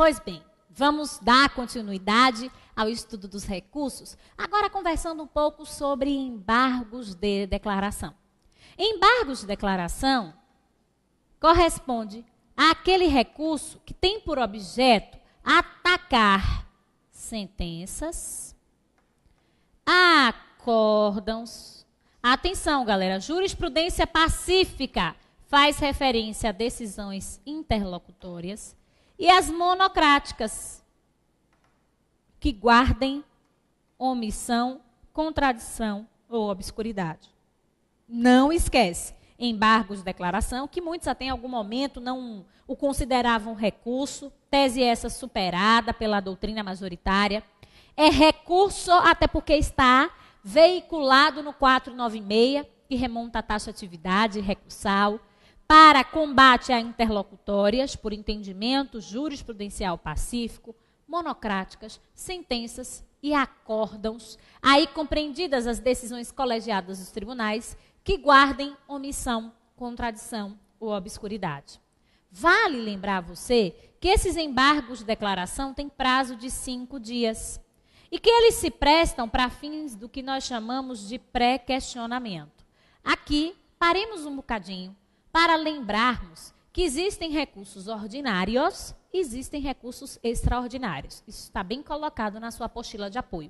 Pois bem, vamos dar continuidade ao estudo dos recursos, agora conversando um pouco sobre embargos de declaração. Embargos de declaração corresponde àquele recurso que tem por objeto atacar sentenças, acórdãos. Atenção, galera, jurisprudência pacífica faz referência a decisões interlocutórias e as monocráticas, que guardem omissão, contradição ou obscuridade. Não esquece, embargos de declaração, que muitos até em algum momento não o consideravam recurso, tese essa superada pela doutrina majoritária. É recurso até porque está veiculado no 496, que remonta à taxatividade recursal, para combate a interlocutórias por entendimento jurisprudencial pacífico, monocráticas, sentenças e acórdãos, aí compreendidas as decisões colegiadas dos tribunais que guardem omissão, contradição ou obscuridade. Vale lembrar a você que esses embargos de declaração têm prazo de 5 dias e que eles se prestam para fins do que nós chamamos de pré-questionamento. Aqui, paremos um bocadinho para lembrarmos que existem recursos ordinários e existem recursos extraordinários. Isso está bem colocado na sua apostila de apoio.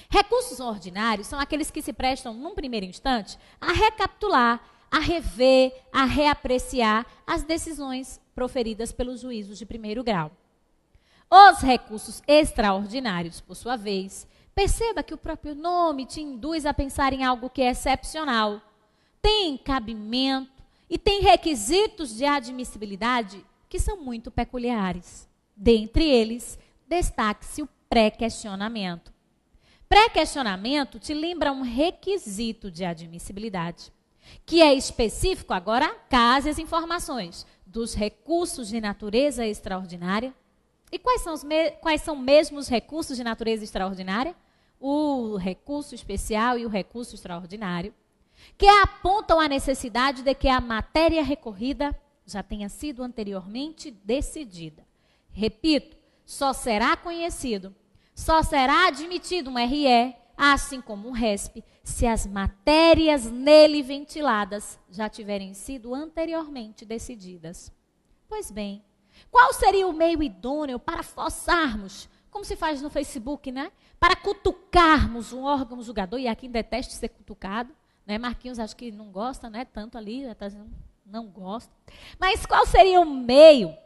Recursos ordinários são aqueles que se prestam, num primeiro instante, a recapitular, a rever, a reapreciar as decisões proferidas pelos juízos de primeiro grau. Os recursos extraordinários, por sua vez, perceba que o próprio nome te induz a pensar em algo que é excepcional, tem cabimento e tem requisitos de admissibilidade que são muito peculiares. Dentre eles, destaque-se o pré-questionamento. Pré-questionamento te lembra um requisito de admissibilidade, que é específico agora, caso as informações dos recursos de natureza extraordinária. E quais são mesmo os recursos de natureza extraordinária? O recurso especial e o recurso extraordinário, que apontam a necessidade de que a matéria recorrida já tenha sido anteriormente decidida. Repito, só será conhecido, só será admitido um RE, assim como um RESP, se as matérias nele ventiladas já tiverem sido anteriormente decididas. Pois bem, qual seria o meio idôneo para forçarmos, como se faz no Facebook, né? Para cutucarmos um órgão julgador, e há quem deteste ser cutucado, né? Marquinhos acho que não gosta, né? Tanto ali, já está dizendo, não gosta. Mas qual seria o meio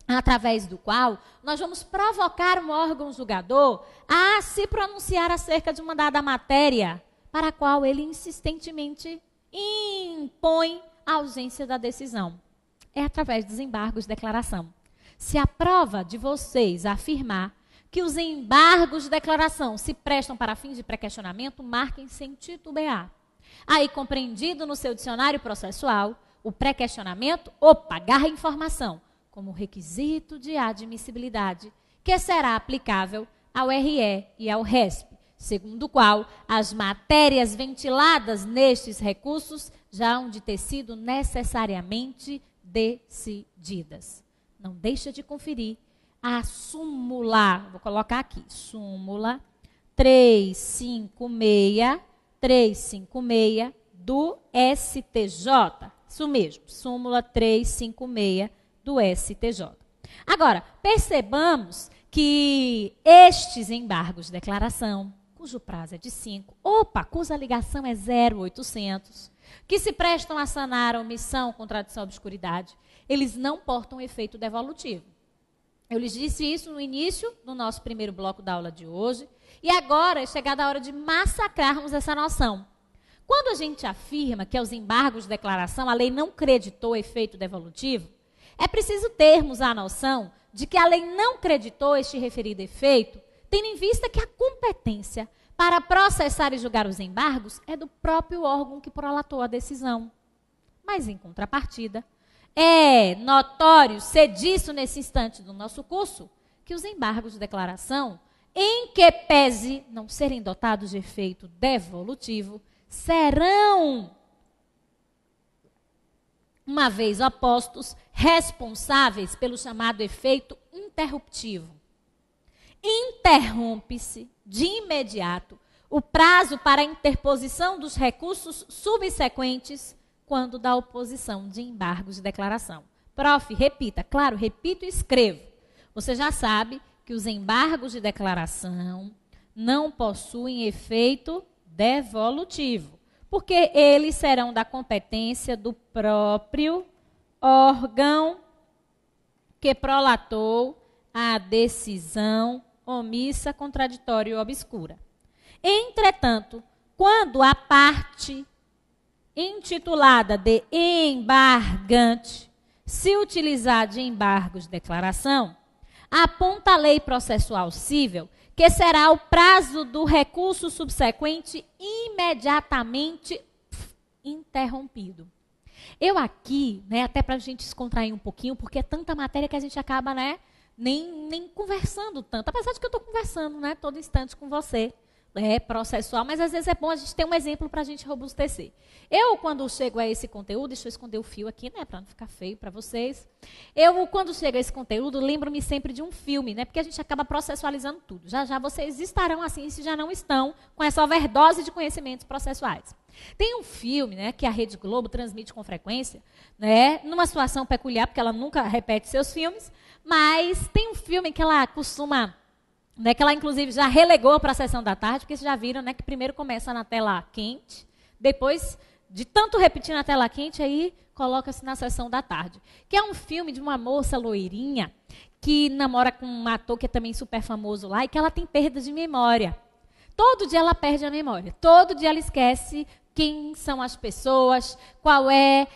através do qual nós vamos provocar um órgão julgador a se pronunciar acerca de uma dada matéria para a qual ele insistentemente impõe a ausência da decisão? É através dos embargos de declaração. Se a prova de vocês afirmar que os embargos de declaração se prestam para fins de pré-questionamento, marquem sem titubear. Aí, compreendido no seu dicionário processual, o pré-questionamento, agarra a informação como requisito de admissibilidade, que será aplicável ao RE e ao RESP, segundo o qual as matérias ventiladas nestes recursos já hão de ter sido necessariamente decididas. Não deixa de conferir a súmula, vou colocar aqui, súmula 356 do STJ. Isso mesmo, súmula 356 do STJ. Agora, percebamos que estes embargos de declaração, cujo prazo é de 5, cuja ligação é 0800, que se prestam a sanar a omissão, contradição, obscuridade, eles não portam efeito devolutivo. Eu lhes disse isso no início do nosso primeiro bloco da aula de hoje, e agora é chegada a hora de massacrarmos essa noção. Quando a gente afirma que aos embargos de declaração a lei não creditou efeito devolutivo, é preciso termos a noção de que a lei não creditou este referido efeito, tendo em vista que a competência para processar e julgar os embargos é do próprio órgão que prolatou a decisão. Mas, em contrapartida, é notório ser disso nesse instante do nosso curso que os embargos de declaração, em que pese não serem dotados de efeito devolutivo, serão, uma vez opostos, responsáveis pelo chamado efeito interruptivo. Interrompe-se de imediato o prazo para a interposição dos recursos subsequentes quando da oposição de embargos de declaração. Prof, repita. Claro, repito e escrevo. Você já sabe que os embargos de declaração não possuem efeito devolutivo, porque eles serão da competência do próprio órgão que prolatou a decisão omissa, contraditória ou obscura. Entretanto, quando a parte intitulada de embargante se utilizar de embargos de declaração, aponta a lei processual civil que será o prazo do recurso subsequente imediatamente interrompido. Eu aqui, até para a gente descontrair um pouquinho, porque é tanta matéria que a gente acaba, nem conversando tanto. Apesar de que eu estou conversando, todo instante com você. É processual, mas às vezes é bom a gente ter um exemplo para a gente robustecer. Eu, quando chego a esse conteúdo, deixa eu esconder o fio aqui, para não ficar feio para vocês. Eu, quando chego a esse conteúdo, lembro-me sempre de um filme, porque a gente acaba processualizando tudo. Já já vocês estarão assim, se já não estão, com essa overdose de conhecimentos processuais. Tem um filme, que a Rede Globo transmite com frequência, numa situação peculiar, porque ela nunca repete seus filmes, mas tem um filme que ela costuma... que ela, inclusive, já relegou para a sessão da tarde, porque vocês já viram que primeiro começa na tela quente, depois, de tanto repetir na tela quente, aí coloca-se na sessão da tarde. Que é um filme de uma moça loirinha que namora com um ator que é também super famoso lá e que ela tem perda de memória. Todo dia ela perde a memória. Todo dia ela esquece quem são as pessoas, qual é,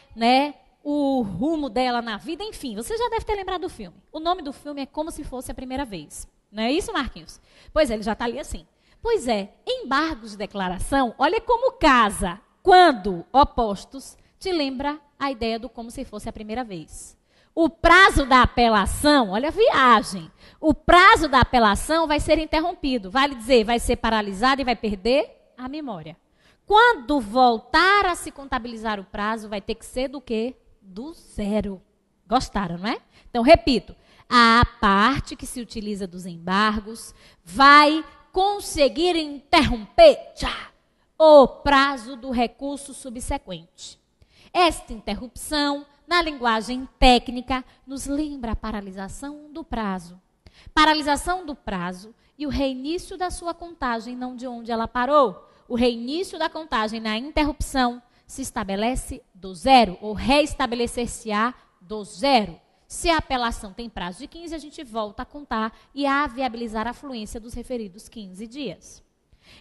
o rumo dela na vida, enfim. Você já deve ter lembrado do filme. O nome do filme é Como Se Fosse a Primeira Vez. Não é isso, Marquinhos? Pois é, ele já está ali assim. Pois é, embargos de declaração, olha como casa, quando opostos, te lembra a ideia do como se fosse a primeira vez. O prazo da apelação, olha a viagem, o prazo da apelação vai ser interrompido, vale dizer, vai ser paralisado e vai perder a memória. Quando voltar a se contabilizar o prazo, vai ter que ser do quê? Do zero. Gostaram, não é? Então, repito. A parte que se utiliza dos embargos vai conseguir interromper o prazo do recurso subsequente. Esta interrupção, na linguagem técnica, nos lembra a paralisação do prazo. Paralisação do prazo e o reinício da sua contagem, não de onde ela parou. O reinício da contagem na interrupção se estabelece do zero, ou reestabelecer-se-á do zero. Se a apelação tem prazo de 15, a gente volta a contar e a viabilizar a fluência dos referidos 15 dias.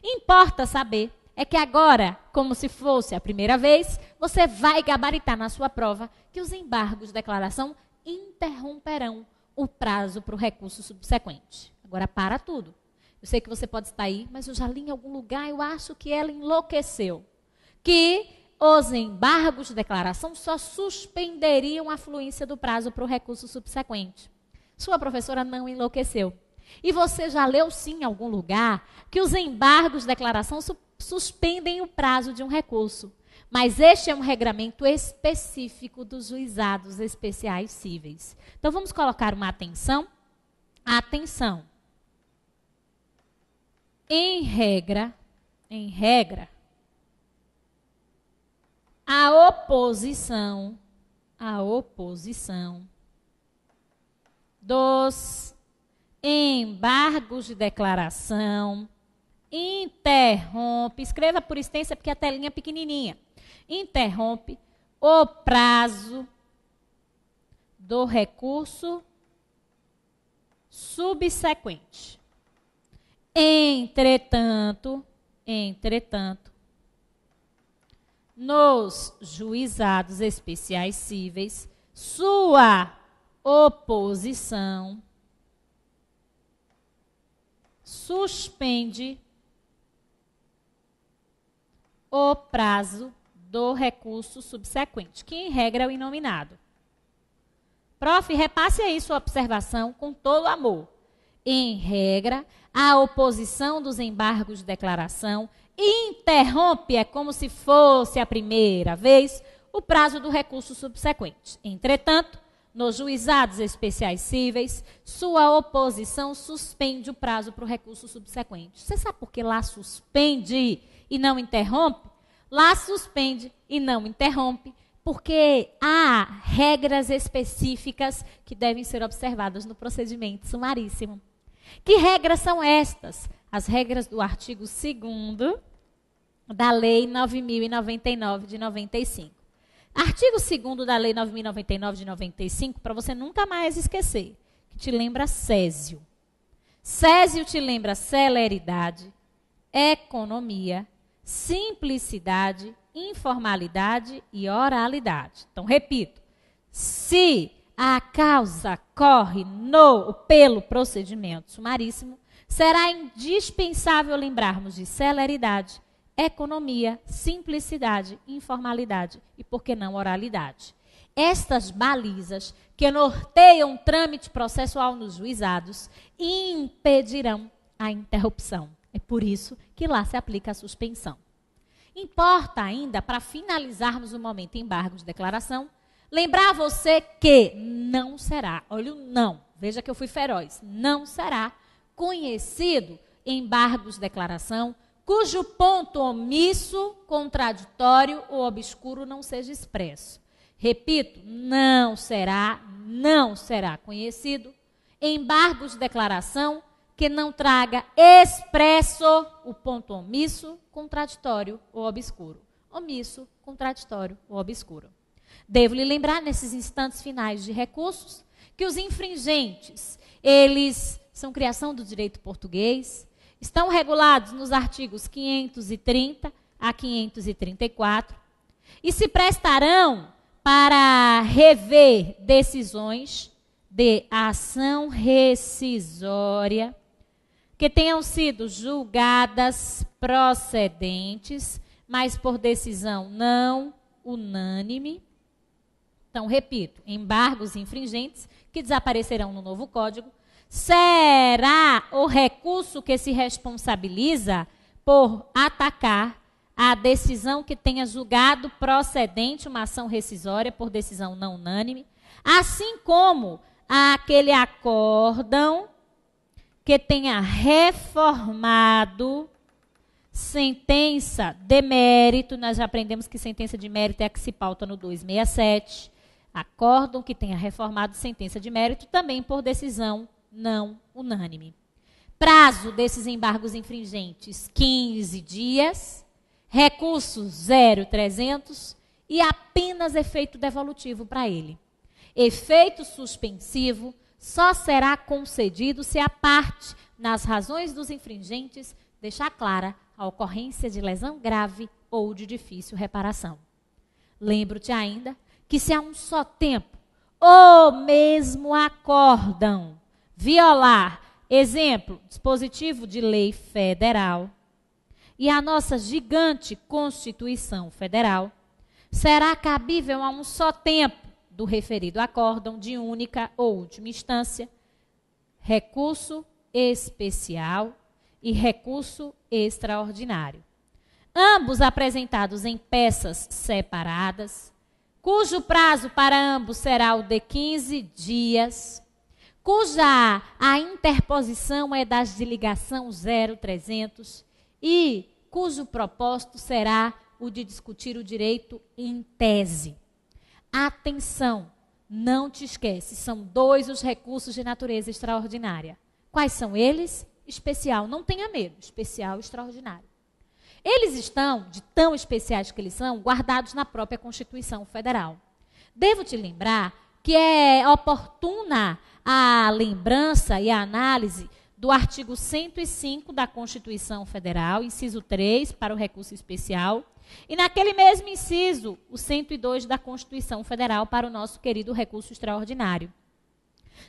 Importa saber é que agora, como se fosse a primeira vez, você vai gabaritar na sua prova que os embargos de declaração interromperão o prazo para o recurso subsequente. Agora, para tudo. Eu sei que você pode estar aí, mas eu já li em algum lugar, eu acho que ela enlouqueceu. Que os embargos de declaração só suspenderiam a fluência do prazo para o recurso subsequente. Sua professora não enlouqueceu. E você já leu, sim, em algum lugar, que os embargos de declaração suspendem o prazo de um recurso. Mas este é um regramento específico dos juizados especiais cíveis. Então, vamos colocar uma atenção. Atenção. Em regra, a oposição dos embargos de declaração interrompe, escreva por extensa porque a telinha é pequenininha, interrompe o prazo do recurso subsequente. Entretanto, nos juizados especiais cíveis, sua oposição suspende o prazo do recurso subsequente, que em regra é o inominado. Prof, repasse aí sua observação com todo amor. Em regra, a oposição dos embargos de declaração interrompe, é como se fosse a primeira vez, o prazo do recurso subsequente. Entretanto, nos juizados especiais cíveis, sua oposição suspende o prazo para o recurso subsequente. Você sabe por que lá suspende e não interrompe? Lá suspende e não interrompe, porque há regras específicas que devem ser observadas no procedimento sumaríssimo. Que regras são estas? As regras do artigo 2º da Lei 9.099 de 95. Artigo 2º da Lei 9.099 de 95, para você nunca mais esquecer, que te lembra Césio. Césio te lembra celeridade, economia, simplicidade, informalidade e oralidade. Então, repito, se a causa corre pelo procedimento sumaríssimo, será indispensável lembrarmos de celeridade, economia, simplicidade, informalidade e, por que não, oralidade. Estas balizas que norteiam o trâmite processual nos juizados impedirão a interrupção. É por isso que lá se aplica a suspensão. Importa ainda, para finalizarmos o momento embargo de declaração, lembrar você que não será, olha o não, veja que eu fui feroz, não será conhecido embargos de declaração cujo ponto omisso, contraditório ou obscuro não seja expresso. Repito, não será conhecido embargos de declaração que não traga expresso o ponto omisso, contraditório ou obscuro. Omisso, contraditório ou obscuro. Devo lhe lembrar, nesses instantes finais de recursos, que os infringentes, eles são criação do direito português, estão regulados nos artigos 530 a 534 e se prestarão para rever decisões de ação rescisória que tenham sido julgadas procedentes, mas por decisão não unânime. Então, repito, embargos infringentes que desaparecerão no novo Código, será o recurso que se responsabiliza por atacar a decisão que tenha julgado procedente uma ação rescisória por decisão não unânime, assim como aquele acórdão que tenha reformado sentença de mérito. Nós já aprendemos que sentença de mérito é a que se pauta no 267. Acórdão que tenha reformado sentença de mérito também por decisão não unânime. Prazo desses embargos infringentes, 15 dias. Recurso 0,300 e apenas efeito devolutivo para ele. Efeito suspensivo só será concedido se a parte, nas razões dos infringentes, deixar clara a ocorrência de lesão grave ou de difícil reparação. Lembro-te ainda que se a um só tempo ou mesmo acórdão violar, exemplo, dispositivo de lei federal, e a nossa gigante Constituição Federal, será cabível a um só tempo do referido acórdão de única ou última instância, recurso especial e recurso extraordinário. Ambos apresentados em peças separadas, cujo prazo para ambos será o de 15 dias, cuja a interposição é das de ligação 0300 e cujo propósito será o de discutir o direito em tese. Atenção, não te esquece, são 2 os recursos de natureza extraordinária. Quais são eles? Especial, não tenha medo, especial e extraordinário. Eles estão, de tão especiais que eles são, guardados na própria Constituição Federal. Devo te lembrar que é oportuna a lembrança e a análise do artigo 105 da Constituição Federal, inciso 3, para o recurso especial, e naquele mesmo inciso, o 102 da Constituição Federal, para o nosso querido recurso extraordinário.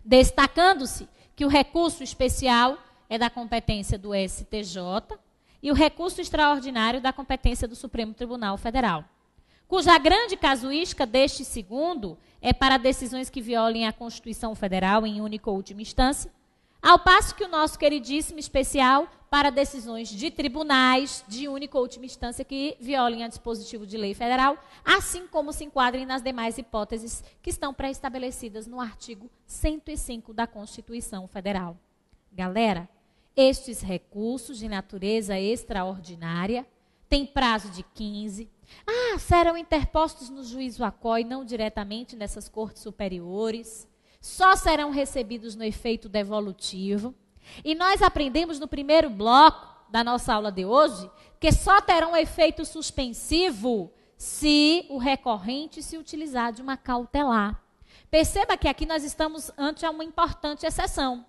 Destacando-se que o recurso especial é da competência do STJ e o recurso extraordinário da competência do Supremo Tribunal Federal, cuja grande casuística deste segundo é para decisões que violem a Constituição Federal em única ou última instância, Ao passo que o nosso queridíssimo especial para decisões de tribunais de única ou última instância que violem a dispositivo de lei federal, assim como se enquadrem nas demais hipóteses que estão pré-estabelecidas no artigo 105 da Constituição Federal. Galera, estes recursos de natureza extraordinária têm prazo de 15. Serão interpostos no juízo ACOI, não diretamente nessas cortes superiores. Só serão recebidos no efeito devolutivo. E nós aprendemos no primeiro bloco da nossa aula de hoje que só terão efeito suspensivo se o recorrente se utilizar de uma cautelar. Perceba que aqui nós estamos ante uma importante exceção.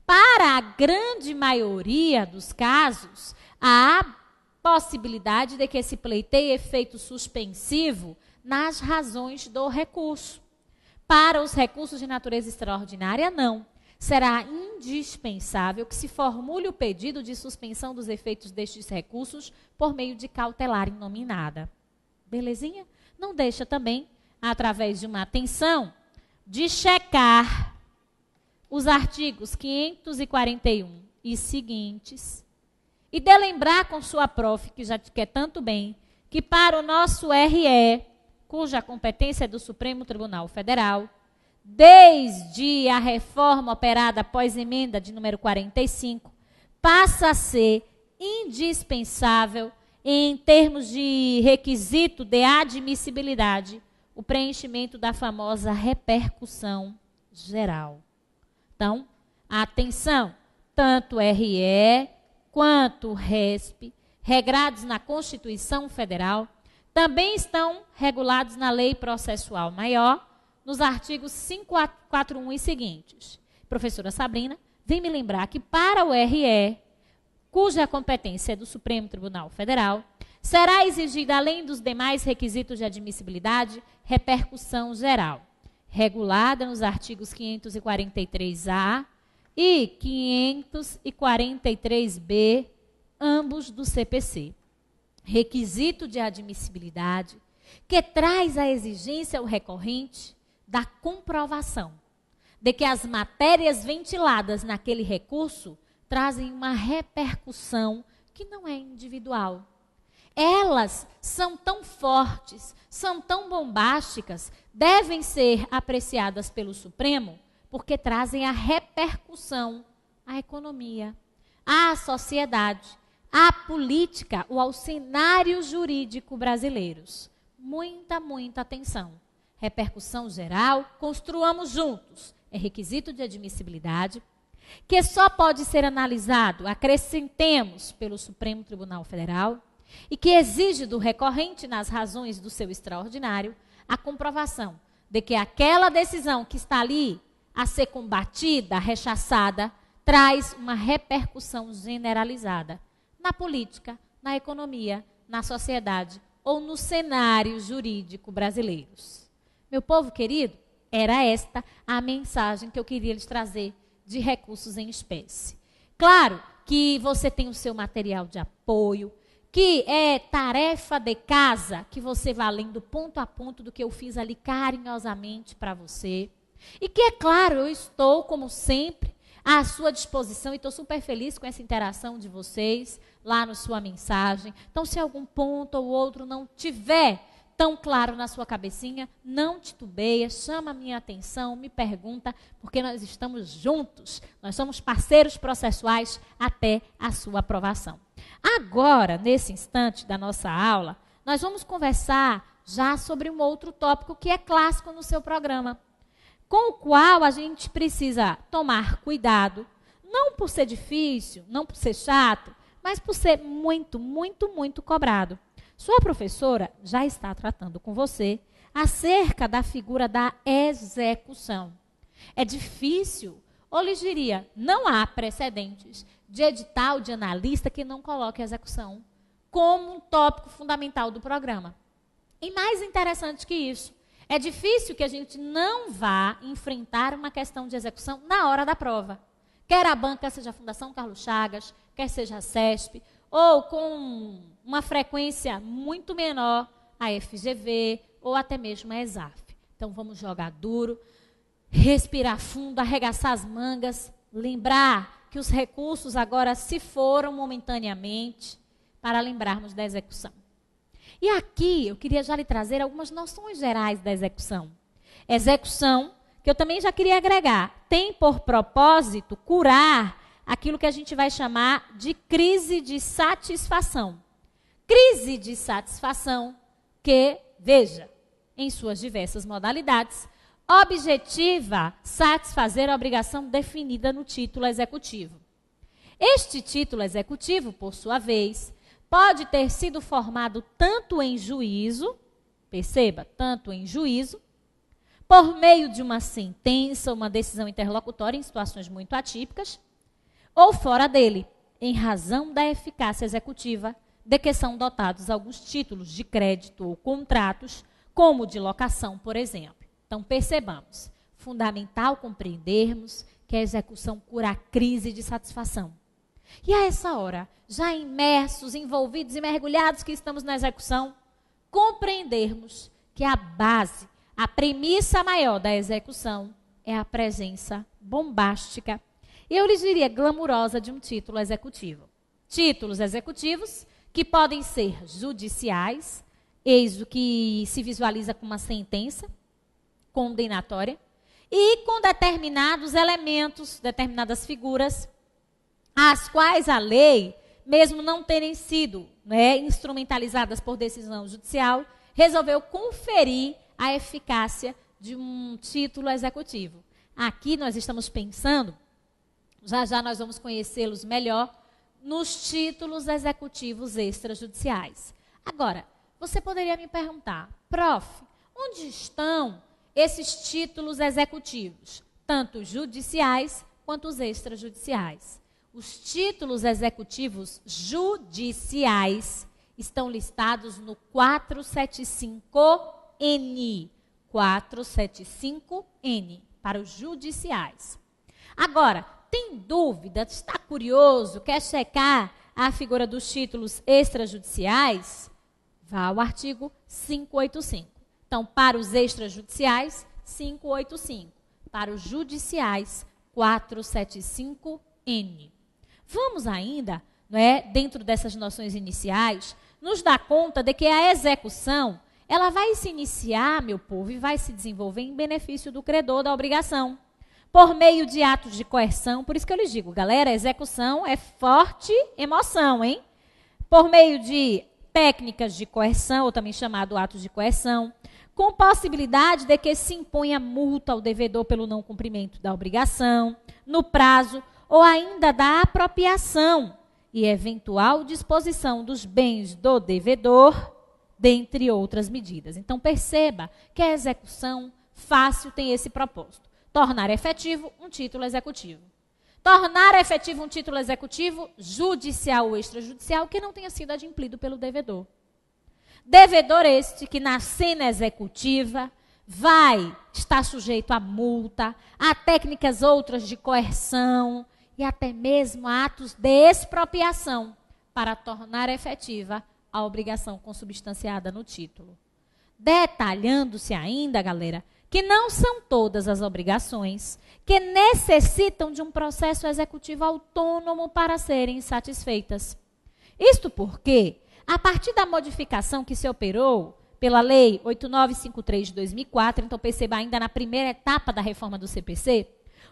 Para a grande maioria dos casos, há possibilidade de que se pleiteie efeito suspensivo nas razões do recurso. Para os recursos de natureza extraordinária, não. Será indispensável que se formule o pedido de suspensão dos efeitos destes recursos por meio de cautelar inominada. Belezinha? Não deixa também, através de uma atenção, de checar os artigos 541 e seguintes e de lembrar com sua prof, que já te quer tanto bem, que para o nosso RE, cuja competência é do Supremo Tribunal Federal, desde a reforma operada após emenda de número 45, passa a ser indispensável, em termos de requisito de admissibilidade, o preenchimento da famosa repercussão geral. Então, atenção, tanto RE quanto RESP, regrados na Constituição Federal, também estão regulados na Lei Processual Maior, nos artigos 541 e seguintes. Professora Sabrina, vem me lembrar que para o RE, cuja competência é do Supremo Tribunal Federal, será exigida, além dos demais requisitos de admissibilidade, repercussão geral, regulada nos artigos 543-A e 543-B, ambos do CPC. Requisito de admissibilidade que traz a exigência ao recorrente da comprovação de que as matérias ventiladas naquele recurso trazem uma repercussão que não é individual. Elas são tão fortes, são tão bombásticas, devem ser apreciadas pelo Supremo porque trazem a repercussão à economia, à sociedade, à política ou ao cenário jurídico brasileiros. Muita, muita atenção. Repercussão geral, construamos juntos. É requisito de admissibilidade, que só pode ser analisado, acrescentemos, pelo Supremo Tribunal Federal, e que exige do recorrente, nas razões do seu extraordinário, a comprovação de que aquela decisão que está ali a ser combatida, rechaçada, traz uma repercussão generalizada na política, na economia, na sociedade ou no cenário jurídico brasileiros. Meu povo querido, era esta a mensagem que eu queria lhes trazer de recursos em espécie. Claro que você tem o seu material de apoio, que é tarefa de casa, que você vai lendo ponto a ponto do que eu fiz ali carinhosamente para você. E que, é claro, eu estou, como sempre, à sua disposição e estou super feliz com essa interação de vocês lá na sua mensagem. Então, se algum ponto ou outro não tiver tão claro na sua cabecinha, não titubeia, chama a minha atenção, me pergunta, porque nós estamos juntos, nós somos parceiros processuais até a sua aprovação. Agora, nesse instante da nossa aula, nós vamos conversar já sobre um outro tópico que é clássico no seu programa, com o qual a gente precisa tomar cuidado, não por ser difícil, não por ser chato, mas por ser muito, muito, muito cobrado. Sua professora já está tratando com você acerca da figura da execução. É difícil, ou lhe diria, não há precedentes de edital de analista que não coloque a execução como um tópico fundamental do programa. E mais interessante que isso, é difícil que a gente não vá enfrentar uma questão de execução na hora da prova. Quer a banca seja a Fundação Carlos Chagas, quer seja a CESP, ou com uma frequência muito menor a FGV, ou até mesmo a ESAF. Então, vamos jogar duro, respirar fundo, arregaçar as mangas, lembrar que os recursos agora se foram momentaneamente para lembrarmos da execução. E aqui eu queria já lhe trazer algumas noções gerais da execução. Execução, que eu também já queria agregar, tem por propósito curar aquilo que a gente vai chamar de crise de satisfação. Crise de satisfação que, veja, em suas diversas modalidades, objetiva satisfazer a obrigação definida no título executivo. Este título executivo, por sua vez, pode ter sido formado tanto em juízo, perceba, tanto em juízo, por meio de uma sentença ou uma decisão interlocutória em situações muito atípicas, ou fora dele, em razão da eficácia executiva de que são dotados alguns títulos de crédito ou contratos, como o de locação, por exemplo. Então, percebamos, fundamental compreendermos que a execução cura a crise de satisfação. E a essa hora, já imersos, envolvidos e mergulhados que estamos na execução, compreendermos que a base, a premissa maior da execução é a presença bombástica, e eu lhes diria glamurosa, de um título executivo. Títulos executivos que podem ser judiciais, eis o que se visualiza como uma sentença condenatória, e com determinados elementos, determinadas figuras, as quais a lei, mesmo não terem sido instrumentalizadas por decisão judicial, resolveu conferir a eficácia de um título executivo. Aqui nós estamos pensando, já nós vamos conhecê-los melhor, nos títulos executivos extrajudiciais. Agora, você poderia me perguntar, prof, onde estão esses títulos executivos, tanto judiciais quanto os extrajudiciais? Os títulos executivos judiciais estão listados no 475N. 475N, para os judiciais. Agora, tem dúvida, está curioso, quer checar a figura dos títulos extrajudiciais? Vá ao artigo 585. Então, para os extrajudiciais, 585. Para os judiciais, 475N. Vamos ainda, dentro dessas noções iniciais, nos dar conta de que a execução, ela vai se iniciar, meu povo, e vai se desenvolver em benefício do credor da obrigação, por meio de atos de coerção. Por isso que eu lhes digo, galera, a execução é forte emoção, hein? Por meio de técnicas de coerção, ou também chamado atos de coerção, com possibilidade de que se imponha multa ao devedor pelo não cumprimento da obrigação, no prazo, ou ainda da apropriação e eventual disposição dos bens do devedor, dentre outras medidas. Então, perceba que a execução fácil tem esse propósito: tornar efetivo um título executivo. Tornar efetivo um título executivo judicial ou extrajudicial que não tenha sido adimplido pelo devedor. Devedor este que na cena executiva vai estar sujeito a multa, a técnicas outras de coerção e até mesmo a atos de expropriação para tornar efetiva a obrigação consubstanciada no título. Detalhando-se ainda, galera, que não são todas as obrigações que necessitam de um processo executivo autônomo para serem satisfeitas. Isto porque, a partir da modificação que se operou pela Lei 8953 de 2004, então perceba ainda na primeira etapa da reforma do CPC,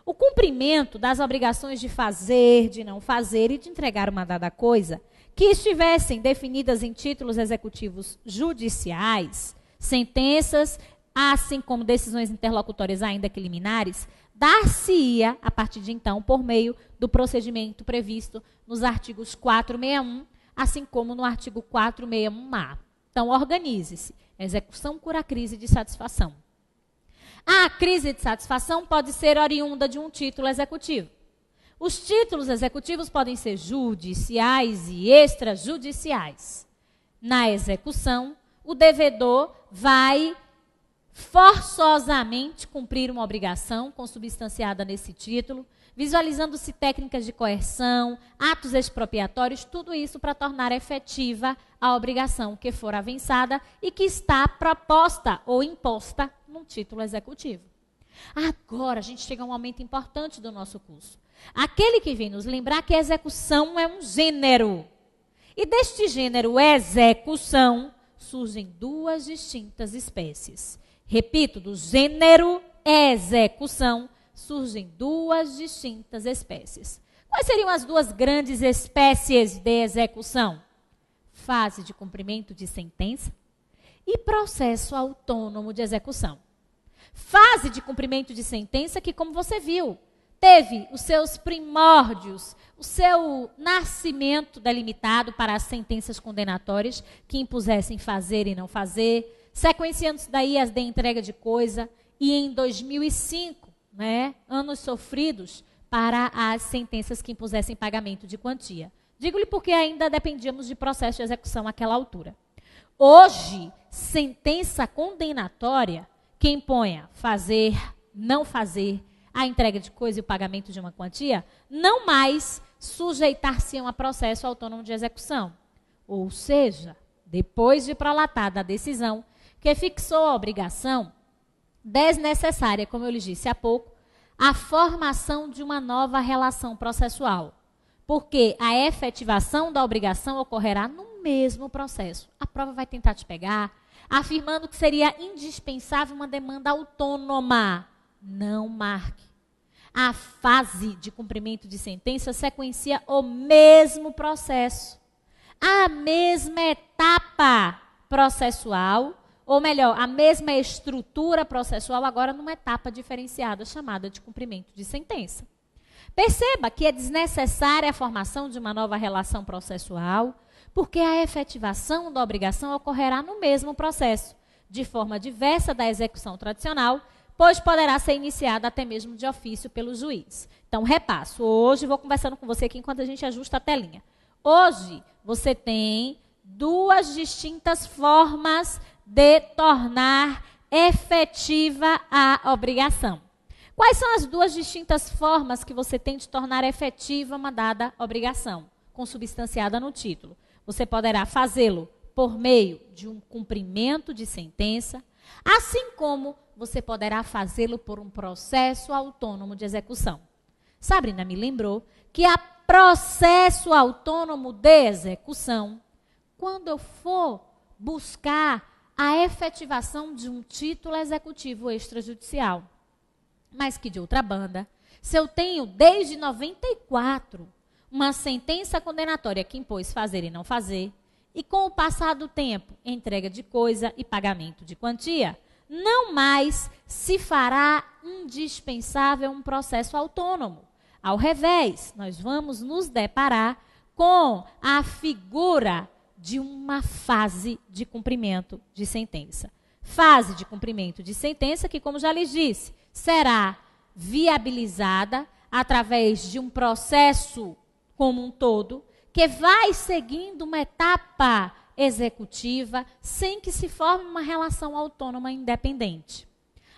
o cumprimento das obrigações de fazer, de não fazer e de entregar uma dada coisa, que estivessem definidas em títulos executivos judiciais, sentenças, assim como decisões interlocutórias ainda que liminares, dar-se-ia, a partir de então, por meio do procedimento previsto nos artigos 461, assim como no artigo 461A. Então, organize-se. Execução cura a crise de satisfação. A crise de satisfação pode ser oriunda de um título executivo. Os títulos executivos podem ser judiciais e extrajudiciais. Na execução, o devedor vai forçosamente cumprir uma obrigação consubstanciada nesse título, visualizando-se técnicas de coerção, atos expropriatórios, tudo isso para tornar efetiva a obrigação que for avançada e que está proposta ou imposta num título executivo. Agora, a gente chega a um momento importante do nosso curso. Aquele que vem nos lembrar que a execução é um gênero. E deste gênero execução surgem duas distintas espécies. Repito, do gênero execução surgem duas distintas espécies. Quais seriam as duas grandes espécies de execução? Fase de cumprimento de sentença e processo autônomo de execução. Fase de cumprimento de sentença que, como você viu, teve os seus primórdios, o seu nascimento delimitado para as sentenças condenatórias que impusessem fazer e não fazer, sequenciando-se daí as de entrega de coisa, e em 2005, anos sofridos para as sentenças que impusessem pagamento de quantia. Digo-lhe porque ainda dependíamos de processo de execução àquela altura. Hoje, sentença condenatória que imponha fazer, não fazer, a entrega de coisa e o pagamento de uma quantia, não mais sujeitar-se-ão a processo autônomo de execução. Ou seja, depois de prolatada a decisão que fixou a obrigação, desnecessária, como eu lhes disse há pouco, a formação de uma nova relação processual, porque a efetivação da obrigação ocorrerá no mesmo processo. A prova vai tentar te pegar, afirmando que seria indispensável uma demanda autônoma. Não marque. A fase de cumprimento de sentença sequencia o mesmo processo, a mesma etapa processual, ou melhor, a mesma estrutura processual, agora numa etapa diferenciada, chamada de cumprimento de sentença. Perceba que é desnecessária a formação de uma nova relação processual, porque a efetivação da obrigação ocorrerá no mesmo processo, de forma diversa da execução tradicional, pois poderá ser iniciada até mesmo de ofício pelo juiz. Então, repasso. Hoje, vou conversando com você aqui enquanto a gente ajusta a telinha. Hoje, você tem duas distintas formas de tornar efetiva a obrigação. Quais são as duas distintas formas que você tem de tornar efetiva uma dada obrigação, consubstanciada no título? Você poderá fazê-lo por meio de um cumprimento de sentença, assim como você poderá fazê-lo por um processo autônomo de execução. Sabrina me lembrou que a processo autônomo de execução, quando eu for buscar a efetivação de um título executivo extrajudicial, mas que de outra banda, se eu tenho desde 94 uma sentença condenatória que impôs fazer e não fazer, e com o passar do tempo, entrega de coisa e pagamento de quantia, não mais se fará indispensável um processo autônomo. Ao revés, nós vamos nos deparar com a figura de uma fase de cumprimento de sentença. Fase de cumprimento de sentença que, como já lhes disse, será viabilizada através de um processo como um todo, que vai seguindo uma etapa executiva sem que se forme uma relação autônoma independente.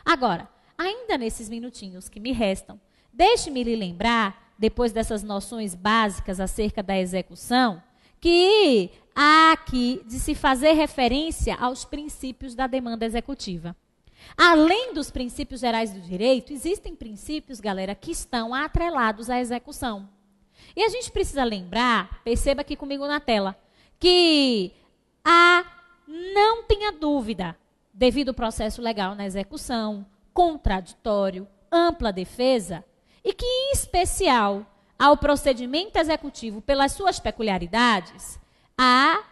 Agora, ainda nesses minutinhos que me restam, deixe-me lhe lembrar, depois dessas noções básicas acerca da execução, que há aqui de se fazer referência aos princípios da demanda executiva. Além dos princípios gerais do direito, existem princípios, galera, que estão atrelados à execução. E a gente precisa lembrar, perceba aqui comigo na tela, que não tenha dúvida, devido ao processo legal na execução, contraditório, ampla defesa, e que, em especial, ao procedimento executivo, pelas suas peculiaridades, a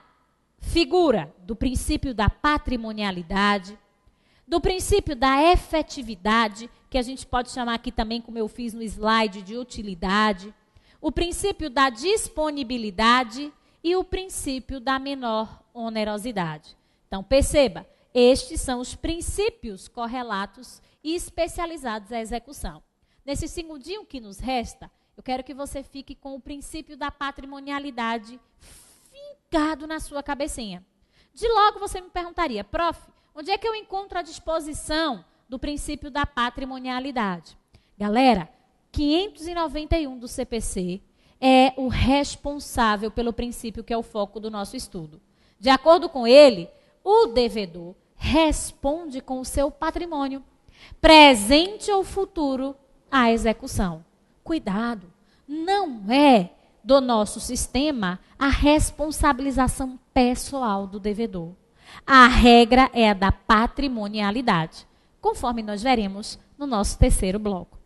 figura do princípio da patrimonialidade, do princípio da efetividade, que a gente pode chamar aqui também, como eu fiz no slide, de utilidade, o princípio da disponibilidade e o princípio da menor onerosidade. Então, perceba, estes são os princípios correlatos e especializados à execução. Nesse segundinho que nos resta, eu quero que você fique com o princípio da patrimonialidade fincado na sua cabecinha. De logo você me perguntaria, prof, onde é que eu encontro a disposição do princípio da patrimonialidade? Galera, 591 do CPC é o responsável pelo princípio que é o foco do nosso estudo. De acordo com ele, o devedor responde com o seu patrimônio, presente ou futuro, à execução. Cuidado, não é do nosso sistema a responsabilização pessoal do devedor. A regra é a da patrimonialidade, conforme nós veremos no nosso terceiro bloco.